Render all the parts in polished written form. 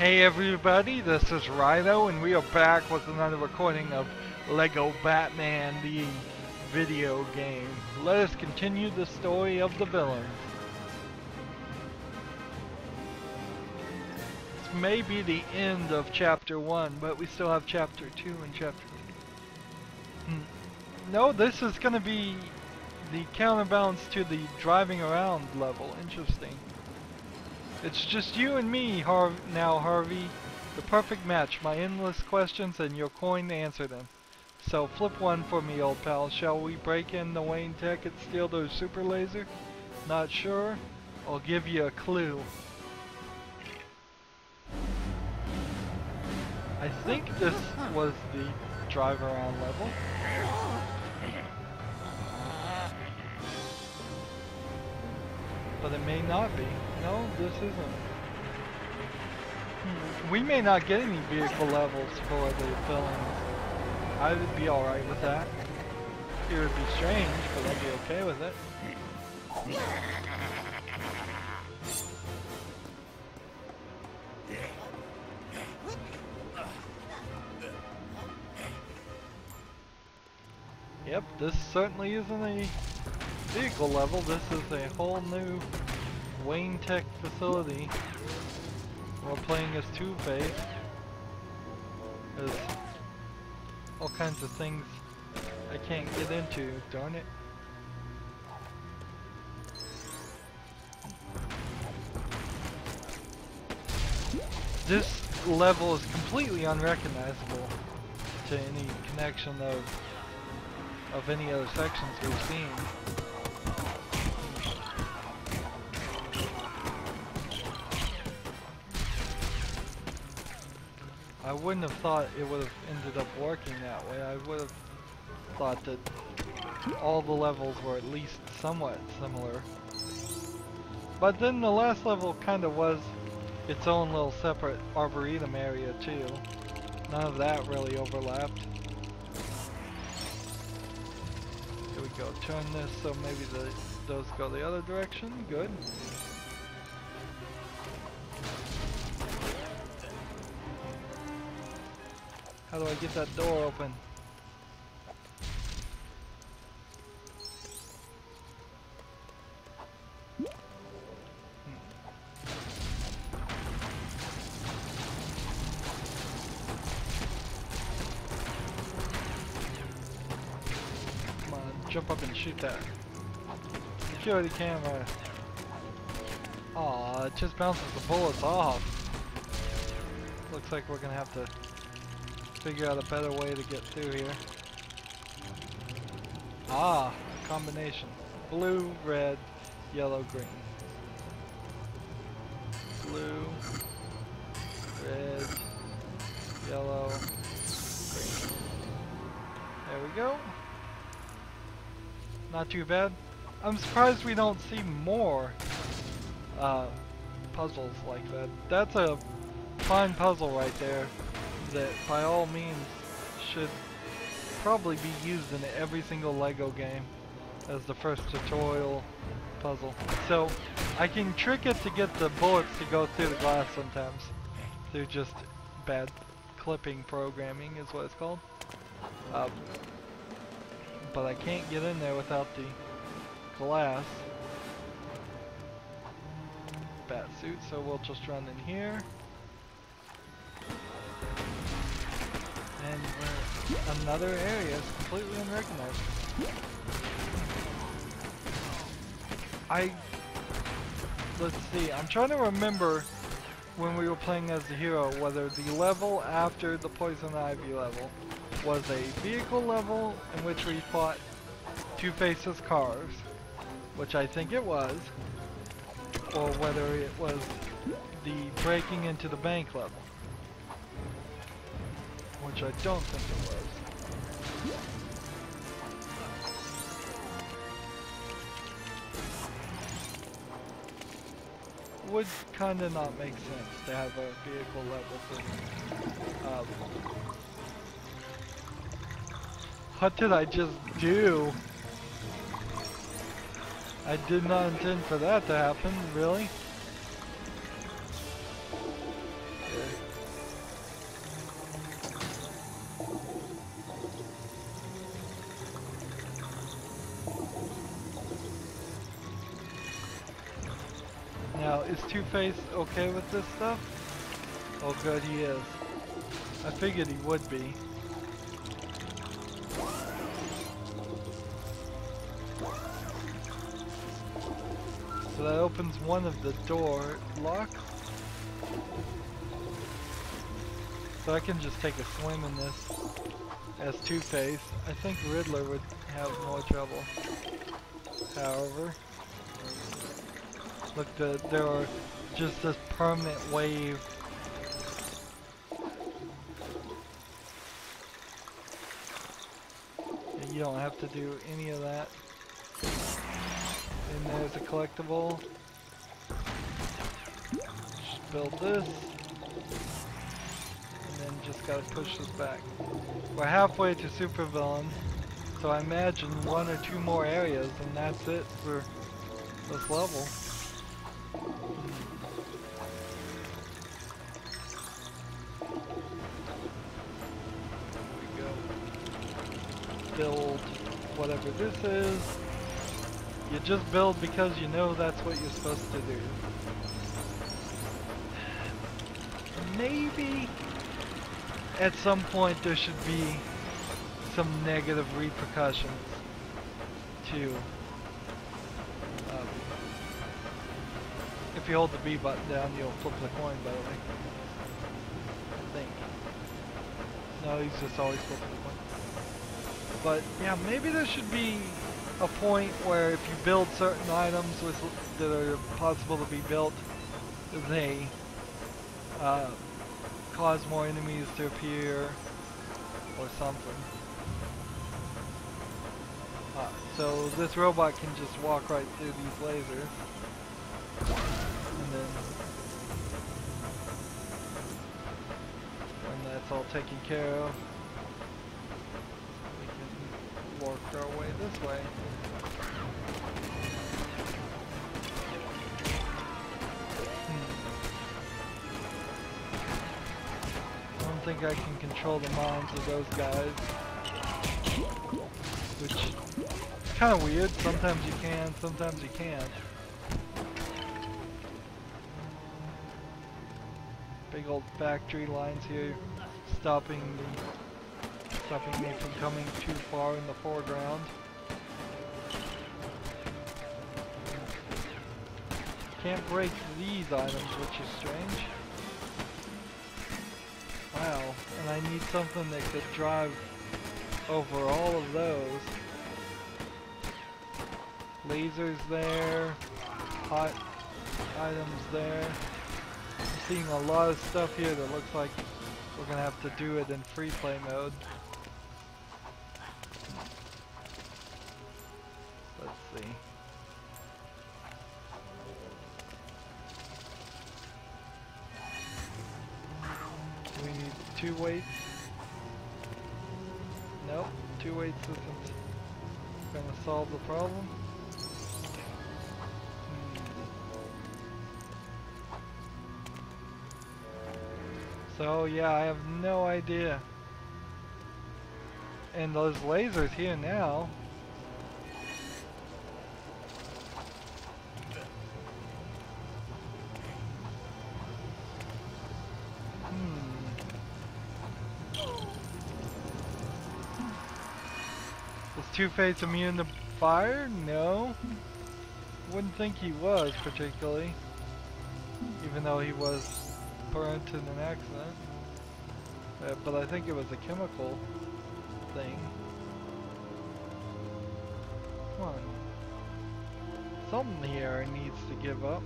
Hey everybody, this is Rydo, and we are back with another recording of Lego Batman, the video game. Let us continue the story of the villains. This may be the end of Chapter 1, but we still have Chapter 2 and Chapter 3. No, this is going to be the counterbalance to the driving around level. Interesting. It's just you and me now, Harvey. The perfect match. My endless questions and your coin to answer them. So flip one for me, old pal. Shall we break in the Wayne Tech and steal those super laser? Not sure? I'll give you a clue. I think this was the drive around level. But it may not be. No, this isn't. We may not get any vehicle levels for the villains. I would be alright with that. It would be strange, but I'd be okay with it. Yep, this certainly isn't a vehicle level. This is a whole new Wayne Tech facility. We're playing as Two-Face. There's all kinds of things I can't get into, darn it. This level is completely unrecognizable to any connection of any other sections we've seen. I wouldn't have thought it would have ended up working that way. I would have thought that all the levels were at least somewhat similar. But then the last level kind of was its own little separate arboretum area too. None of that really overlapped. Here we go. Turn this so maybe those go the other direction. Good. How do I get that door open? Come on, jump up and shoot that. Security camera. Aw, it just bounces the bullets off. Looks like we're gonna have to figure out a better way to get through here. Ah, combination. Blue, red, yellow, green. Blue, red, yellow, green. There we go. Not too bad. I'm surprised we don't see more puzzles like that. That's a fine puzzle right there that by all means should probably be used in every single Lego game as the first tutorial puzzle. So I can trick it to get the bullets to go through the glass sometimes through just bad clipping programming is what it's called. But I can't get in there without the glass bat suit, so we'll just run in here. And another area is completely unrecognized. Let's see, I'm trying to remember when we were playing as the hero whether the level after the Poison Ivy level was a vehicle level in which we fought Two-Face's cars, which I think it was, or whether it was the breaking into the bank level, which I don't think it was. Would kinda not make sense to have a vehicle level thing. What did I just do? I did not intend for that to happen, really. Is Two-Face okay with this stuff? Oh good, he is. I figured he would be. So that opens one of the door locks. So I can just take a swim in this as Two-Face. I think Riddler would have more trouble. However, look, there are just this permanent wave. And you don't have to do any of that. And there's a collectible. Just build this. And then just gotta push this back. We're halfway to supervillain, so I imagine one or two more areas and that's it for this level. There we go. Build whatever this is. You just build because you know that's what you're supposed to do. Maybe at some point there should be some negative repercussions to if you hold the B button down you'll flip the coin, by the way. I think. No, he's just always flipping the coin. But yeah, maybe there should be a point where if you build certain items that are possible to be built, they cause more enemies to appear or something. So this robot can just walk right through these lasers. And then when that's all taken care of, we can work our way this way. I don't think I can control the minds of those guys, which is kind of weird. Sometimes you can, sometimes you can't. Big old factory lines here, stopping me from coming too far in the foreground. Can't break these items, which is strange. Wow, and I need something that could drive over all of those. Lasers there, hot items there. I'm seeing a lot of stuff here that looks like we're gonna have to do it in free play mode. Let's see. We need 2 weights. Nope, 2 weights isn't gonna solve the problem. So yeah, I have no idea. And those lasers here now. Is Two-Face immune to fire? No. Wouldn't think he was particularly. Even though he was burnt in an accident. But I think it was a chemical thing. Come on. Something here needs to give up.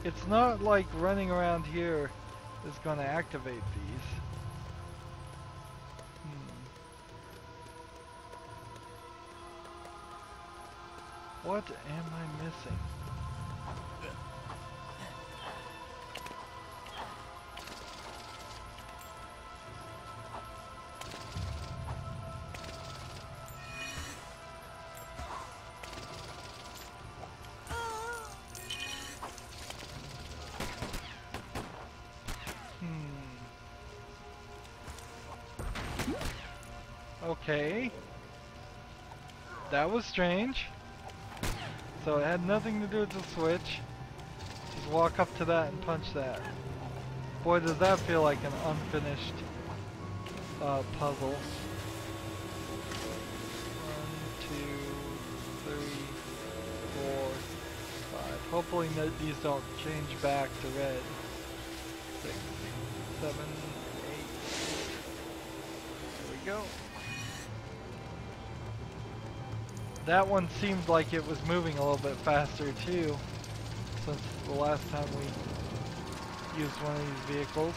It's not like running around here is going to activate these. What am I missing? Okay. That was strange. so it had nothing to do with the switch. Just walk up to that and punch that. Boy, does that feel like an unfinished puzzle. 1, 2, 3, 4, 5. Hopefully these don't change back to red. 6, 7, 8. There we go. That one seemed like it was moving a little bit faster too, since the last time we used one of these vehicles.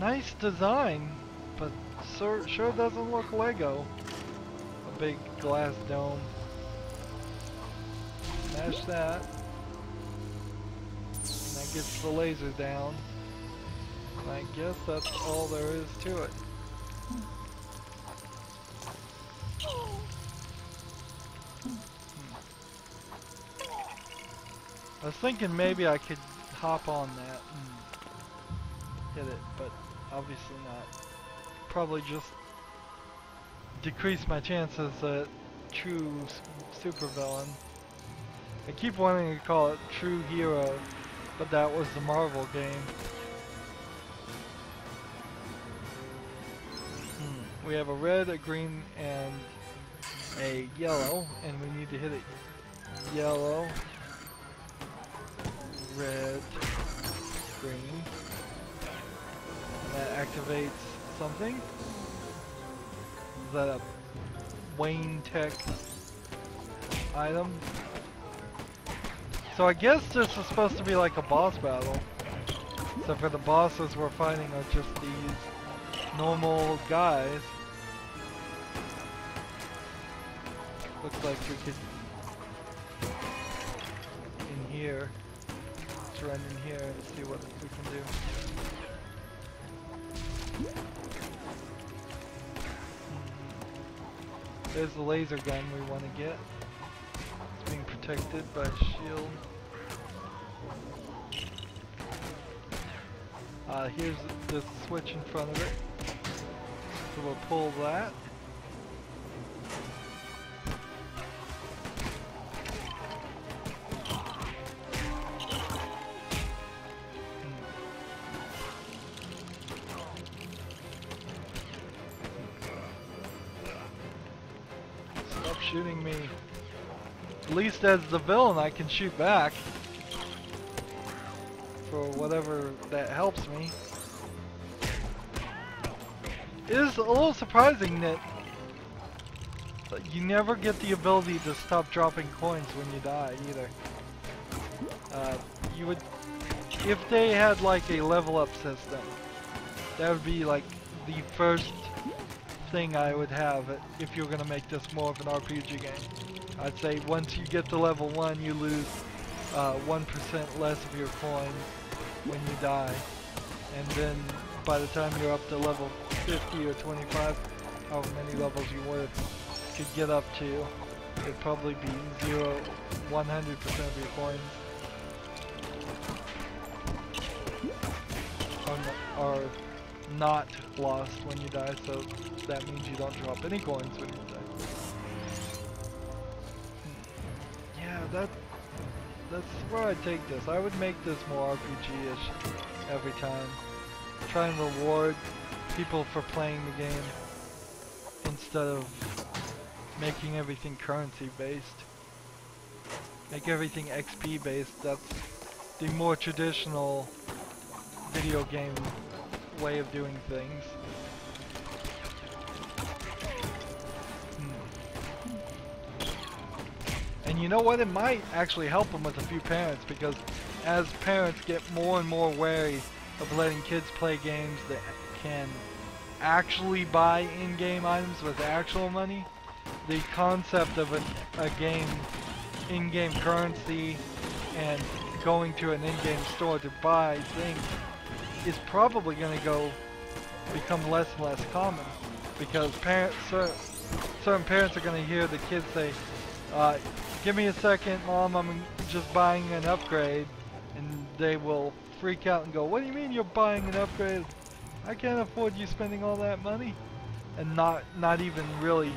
Nice design, but sure doesn't look Lego. A big glass dome. Smash that. And that gets the laser down. And I guess that's all there is to it. I was thinking maybe I could hop on that and hit it, but obviously not. Probably just decrease my chances at true supervillain. I keep wanting to call it True Hero, but that was the Marvel game. We have a red, a green, and a yellow, and we need to hit it. Yellow, red, green. And that activates something. Is that a Wayne Tech item? So I guess this is supposed to be like a boss battle. So for the bosses we're fighting are just these normal guys. Looks like we could in here. Let's run in here and see what we can do. There's the laser gun we want to get. It's being protected by a shield. Here's the switch in front of it. So we'll pull that. Stop shooting me. At least as the villain I can shoot back. For whatever that helps me. It is a little surprising that you never get the ability to stop dropping coins when you die either. You would, if they had like a level up system, that would be like the first thing I would have if you're gonna make this more of an RPG game. I'd say once you get to level 1 you lose 1% less of your coins when you die, and then by the time you're up to level 50 or 25, however many levels you could get up to, it'd probably be 100% of your coins are not lost when you die, so that means you don't drop any coins when you die. Yeah, that's where I'd take this. I would make this more RPG-ish every time. Try and reward people for playing the game instead of making everything currency based. Make everything XP based. That's the more traditional video game way of doing things. And you know what? It might actually help them with a few parents, because as parents get more and more wary of letting kids play games that can actually buy in-game items with actual money, the concept of a game in-game currency and going to an in-game store to buy things is probably going to become less and less common, because certain parents are going to hear the kids say, give me a second, Mom, I'm just buying an upgrade, and they will freak out and go, what do you mean you're buying an upgrade? I can't afford you spending all that money. And not even really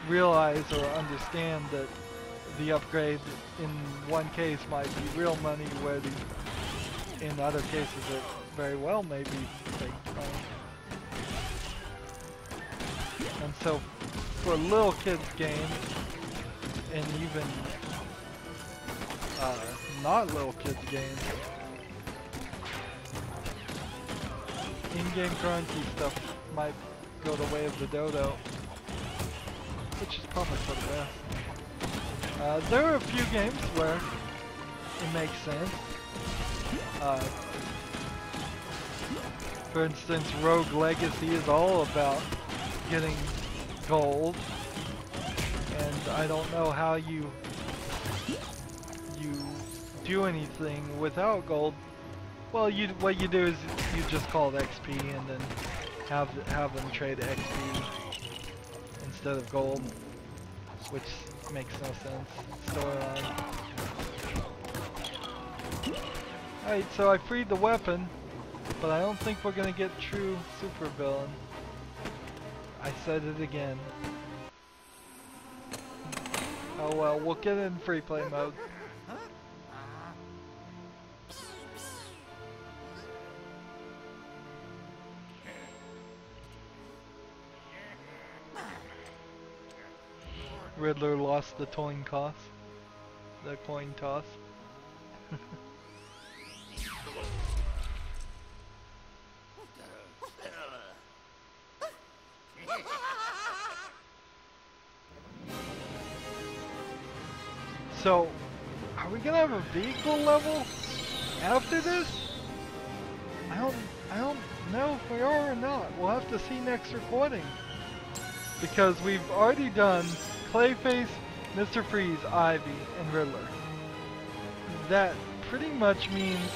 realize or understand that the upgrade in one case might be real money, where in other cases it very well may be fake money. And so for little kids games, and even not little kids games, in-game currency stuff might go the way of the dodo, which is probably for the best. There are a few games where it makes sense. For instance, Rogue Legacy is all about getting gold, and I don't know how you do anything without gold. Well, what you do is you just call it XP and then have them trade XP instead of gold, which makes no sense. Storyline. Alright, so I freed the weapon, but I don't think we're gonna get true super villain. I said it again. Oh well, we'll get it in free play mode. Riddler lost the coin toss. So, are we gonna have a vehicle level after this? I don't know if we are or not. We'll have to see next recording, because we've already done Clayface, Mr. Freeze, Ivy, and Riddler. That pretty much means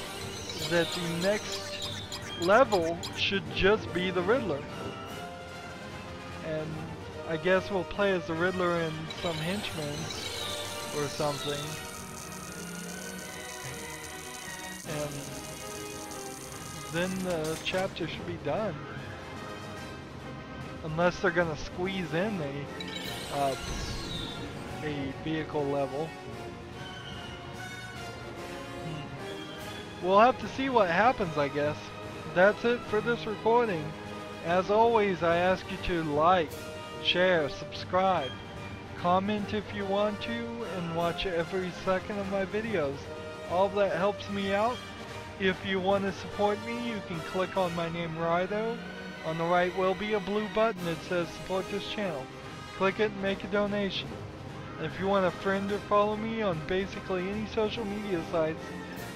that the next level should just be the Riddler. And I guess we'll play as the Riddler and some henchmen or something. And then the chapter should be done. Unless they're gonna squeeze in a vehicle level. We'll have to see what happens, I guess. That's it for this recording. As always, I ask you to like, share, subscribe, comment if you want to, and watch every second of my videos. All of that helps me out. If you want to support me, you can click on my name, Rydo. On the right will be a blue button that says support this channel. Click it and make a donation. And if you want to friend or follow me on basically any social media sites,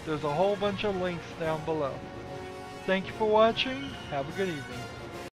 there's a whole bunch of links down below. Thank you for watching. Have a good evening.